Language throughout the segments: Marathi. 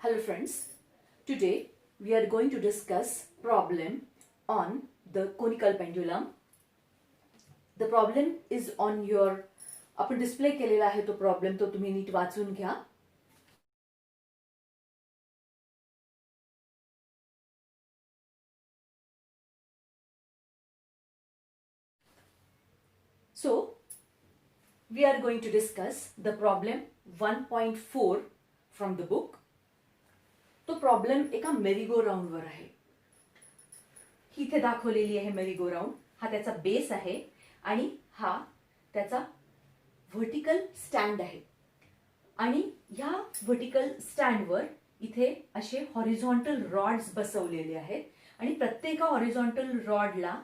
Hello friends, today we are going to discuss problem on the conical pendulum. The problem is on your आपण डिस्प्ले केलेला आहे तो प्रॉब्लेम तो तुम्ही नीट वाचून घ्या. So we are going to discuss the problem 1.4 from the book. तो प्रॉब्लेम एका मेरीगो राऊंड वर आहे. ही इथे दाखवलेली आहे मेरीगो राऊंड. हा त्याचा बेस आहे आणि हा त्याचा व्हर्टिकल स्टँड आहे. आणि ह्या व्हर्टिकल स्टँडवर इथे असे हॉरिझॉन्टल रॉड्स बसवलेले आहेत आणि प्रत्येक हॉरिझॉन्टल रॉडला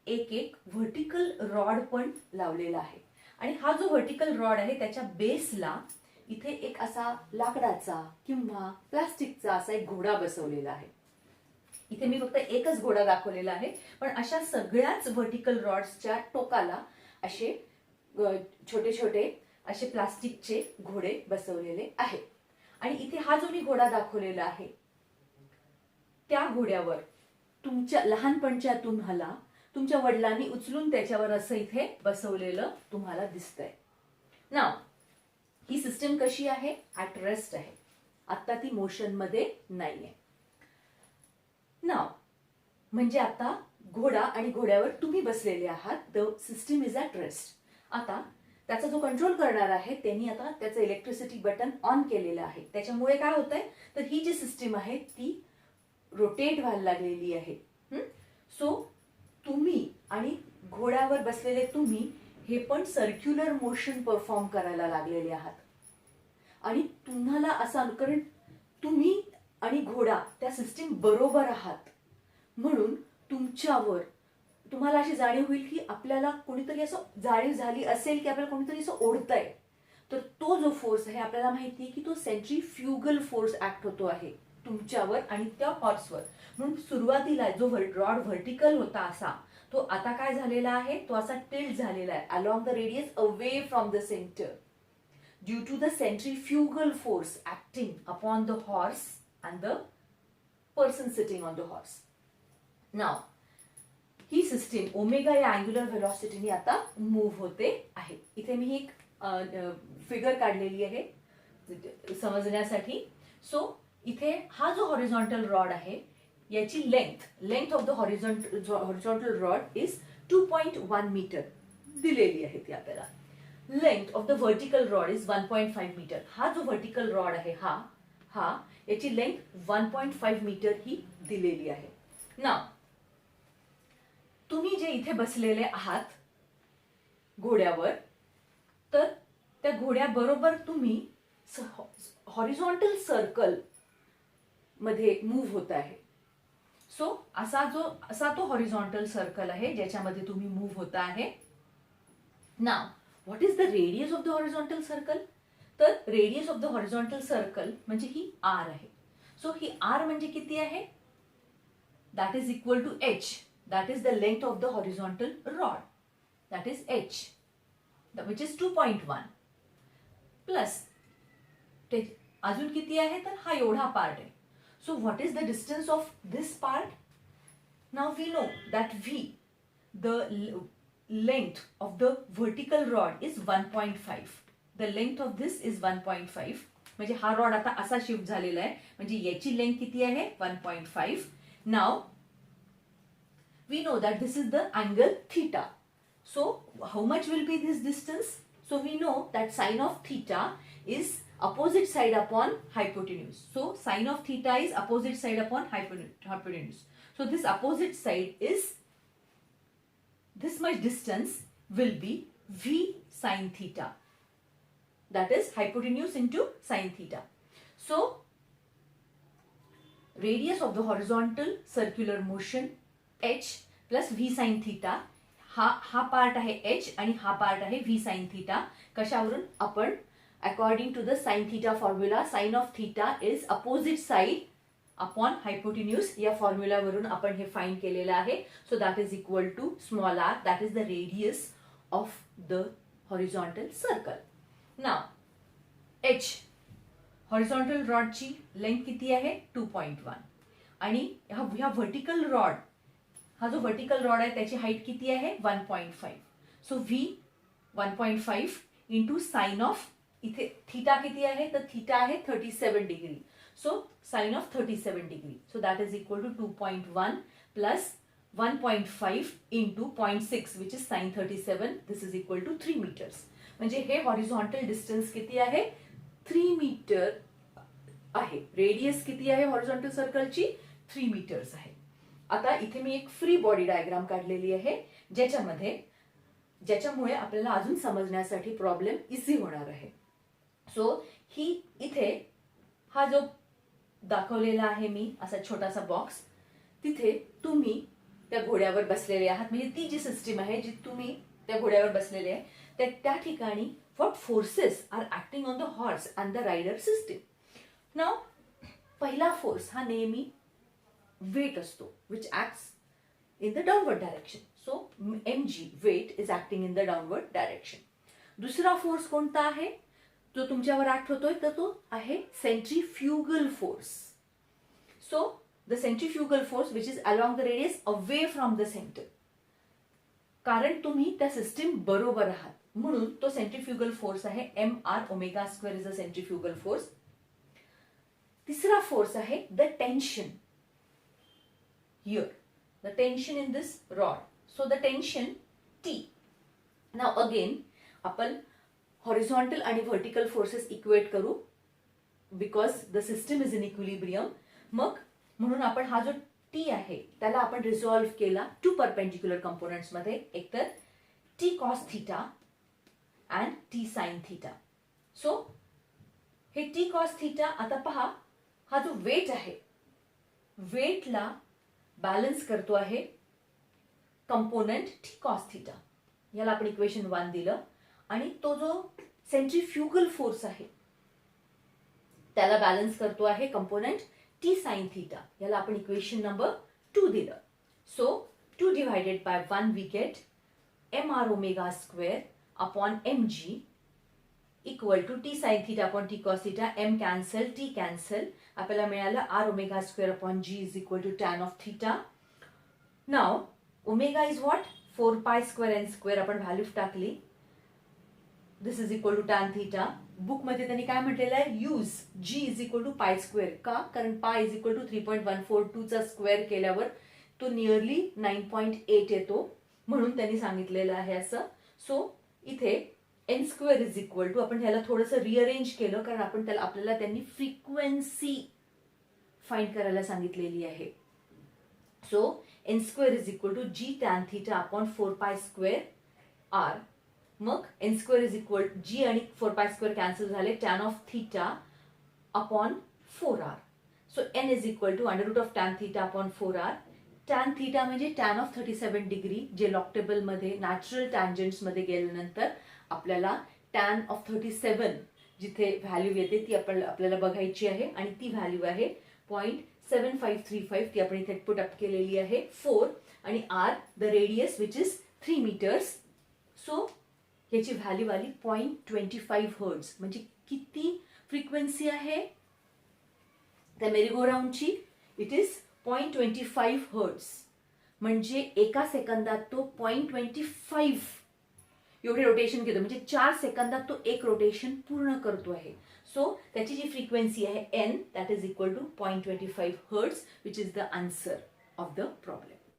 एक एक व्हर्टिकल रॉड पण लावलेला आहे. आणि हा जो व्हर्टिकल रॉड आहे त्याच्या बेसला इथे एक असा लाकडाचा किंवा प्लास्टिकचा असा एक घोडा बसवलेला आहे. इथे मी फक्त एकच घोडा दाखवलेला आहे, पण अशा सगळ्याच व्हर्टिकल रॉड्सच्या टोकाला असे छोटे छोटे असे प्लास्टिकचे घोडे बसवलेले आहेत. आणि इथे हा जो मी घोडा दाखवलेला आहे त्या घोड्यावर तुमच्या लहानपणच्या तुम्हाला तुमच्या वडिलांनी उचलून त्याच्यावर असं इथे बसवलेलं तुम्हाला दिसतंय. नाव ही सिस्टम कशी आहे? ॲट रेस्ट आहे. आता ती मोशन मध्ये नाहीये. नाव म्हणजे आता घोडा आणि घोड्यावर तुम्ही बसलेले आहात. The system is at rest. आता त्याचा जो कंट्रोल करणार आहे त्यांनी आता त्याचं इलेक्ट्रिसिटी बटन ऑन केलेलं आहे. त्याच्यामुळे काय होतंय तर ही जी सिस्टीम आहे ती रोटेट व्हायला लागलेली आहे. सो तुम्ही आणि घोड्यावर बसलेले तुम्ही हे पण सर्क्युलर मोशन परफॉर्म करायला लागलेले आहात. आणि तुम्हाला असं कारण तुम्ही आणि घोडा त्या सिस्टीम बरोबर आहात म्हणून तुमच्यावर तुम्हाला अशी जाणीव होईल की आपल्याला कोणीतरी असं जाणीव झाली असेल की आपल्याला कोणीतरी असं ओढतंय. तर तो जो फोर्स आहे आपल्याला माहिती आहे की तो सेंट्रीफ्युगल फोर्स ऍक्ट होतो आहे तुमच्यावर आणि त्या हॉर्सवर. म्हणून सुरुवातीला जो रॉड व्हर्टिकल होता असा तो आता काय झालेला आहे तो असा टिल्ट झालेला आहे along the radius away from the centre due to the centrifugal force acting upon the horse and the person sitting on the horse. नाव ही सिस्टीम ओमेगा या अँग्युलर व्हेलॉसिटीने आता मूव्ह होते आहे. इथे मी एक फिगर काढलेली आहे समजण्यासाठी. सो इथे हा जो हॉरिझॉन्टल रॉड आहे याची length of the horizontal rod is 2.1 metre दिलेली आहे ती आपल्याला. Length of the vertical rod is 1.5 metre. हा जो व्हर्टिकल रॉड आहे हा याची लेंथ 1.5 मीटर ही दिलेली आहे. ना तुम्ही जे इथे बसलेले आहात घोड्यावर तर त्या घोड्याबरोबर तुम्ही हॉरिझॉन्टल सर्कल मध्ये मूव्ह होत आहे. सो असा तो हॉरिझॉन्टल सर्कल आहे ज्याच्यामध्ये तुम्ही मूव्ह होत आहे. Now what is the radius of the horizontal circle? तर radius of the horizontal circle म्हणजे ही आर आहे. सो ही आर म्हणजे किती आहे? That is equal to H. That is the length of the horizontal rod. That is h, which is 2.1 plus अजून किती आहे तर हा एवढा पार्ट आहे. So what is the distance of this part? Now we know that v, the length of the vertical rod is 1.5. The length of this is 1.5. म्हणजे हा रॉड आता असा शिफ्ट झालेला आहे म्हणजे याची लेंथ किती आहे 1.5. Now we know that this is the angle theta. So how much will be this distance? So we know that sine of theta is opposite side upon hypotenuse. So sine of theta is opposite side upon hypotenuse. So this opposite side is this much distance will be v sine theta. That is hypotenuse into sine theta. So radius of the horizontal circular motion h plus V sine theta. हा पार्ट आहे h आणि हा पार्ट आहे व्ही साइन थीटा. कशावरून? आपण according to the sine theta formula sine of theta is opposite side upon hypotenuse या फॉर्म्युलावरून आपण हे फाइंड केलेलं आहे. So that is equal to small R. That is the radius of the horizontal circle. Now h horizontal रॉडची लेंथ किती आहे 2.1 आणि ह्या व्हर्टिकल रॉड, हा जो व्हर्टिकल रॉड आहे त्याची हाईट किती आहे 1.5. So we 1.5 into sine of, इथे थीटा किती आहे तर थीटा आहे 37 degree. So sine of 37 degree, so that is equal to 2.1 plus 1.5 into 0.6 which is sine 37. This is equal to 3 metres. म्हणजे हे हॉरिझॉन्टल डिस्टन्स किती आहे 3 मीटर आहे. रेडियस किती आहे हॉरिझॉन्टल सर्कलची 3 मीटर्स आहे. आता इथे मी एक फ्री बॉडी डायग्राम काढलेली आहे ज्याच्यामुळे आपल्याला अजून समजण्यासाठी प्रॉब्लेम इझी होणार आहे. सो ही इथे हा जो दाखवलेला आहे मी असा छोटासा बॉक्स, तिथे तुम्ही त्या घोड्यावर बसलेले आहात, म्हणजे ती जी सिस्टीम आहे जी तुम्ही त्या घोड्यावर बसलेले आहे त्या ठिकाणी what forces are acting on the horse and the rider system. Now पहिला फोर्स हा नेहमी वेट असतो which acts in the downward direction. So mg weight is acting in the downward direction. दुसरा फोर्स कोणता आहे जो तुमच्यावर ऍक्ट होतोय तर तो आहे centrifugal force. So the centrifugal force which is along the radius away from the centre. कारण तुम्ही त्या सिस्टीम बरोबर आहात म्हणून तो सेंट्रीफ्युगल फोर्स आहे mr², is a centrifugal force. तिसरा फोर्स आहे the tension here, the tension in this rod. So the tension T. Now again आपण horizontal आणि vertical forces equate करू because the system is in equilibrium. मग म्हणून आपण हा जो T आहे त्याला आपण रिझॉल्व्ह केला 2 परपेंडिक्युलर कंपोनेंट्स मध्ये, एकतर T cos theta and T sin theta. So हे T cos theta, आता पहा हा जो वेट आहे वेटला बॅलन्स करतो आहे कंपोनेंट टी कॉस थीटा, याला आपण इक्वेशन 1 दिलं. आणि तो जो सेंट्रीफ्युगल फोर्स आहे त्याला बॅलन्स करतो आहे कंपोनेंट टी साइन थीटा, याला आपण इक्वेशन नंबर 2 दिलं. So 2 divided by 1 we get mr² upon mg equal to T sine theta upon T cos theta. m cancel, T cancel, आपल्याला मिळालं r² upon g is equal to tan of theta. Now omega is what 4π² n², आपण व्हॅल्यू टाकली. This is equal to tan theta. Book मध्ये त्यांनी काय म्हटलेलं आहे use g is equal to π². का? कारण π इज इक्वल टू 3.142 चा स्क्वेअर केल्यावर तो नियरली 9.8 येतो, म्हणून त्यांनी सांगितलेलं आहे असं. सो इथे n² इज इक्वल टू, आपण ह्याला थोडंसं रिअरेंज केलं कारण आपण त्याला आपल्याला त्यांनी फ्रिक्वेन्सी फाइंड करायला सांगितलेली आहे. So n² is equal to g tan theta upon 4π² r. मग n² इज इक्वल g आणि 4π² कॅन्सल झाले, tan of theta upon 4r. So n is equal to √tan theta upon 4r. tan theta म्हणजे tan ऑफ 37 डिग्री, जे लॉग टेबल मध्ये नॅचरल टँजंट्स मध्ये गेल्यानंतर आपल्याला tan ऑफ 37 जिथे व्हॅल्यू येते ती आपल्याला बघायची आहे आणि ती व्हॅल्यू आहे 0.7535. ती आपण इथे पुट अप केलेली आहे 4 आणि r the radius which is 3 metres. So याची व्हॅल्यू आली 0.25 हर्ट्ज. म्हणजे किती फ्रिक्वेन्सी आहे त्या मेरीगो राऊंडची? It is 0.25 hertz. म्हणजे एका सेकंदात तो 0.25 एवढे रोटेशन घेतो, म्हणजे 4 सेकंदात तो एक रोटेशन पूर्ण करतो आहे. सो त्याची जी फ्रिक्वेन्सी आहे n, that is equal to 0.25 hertz, which is the answer of the problem.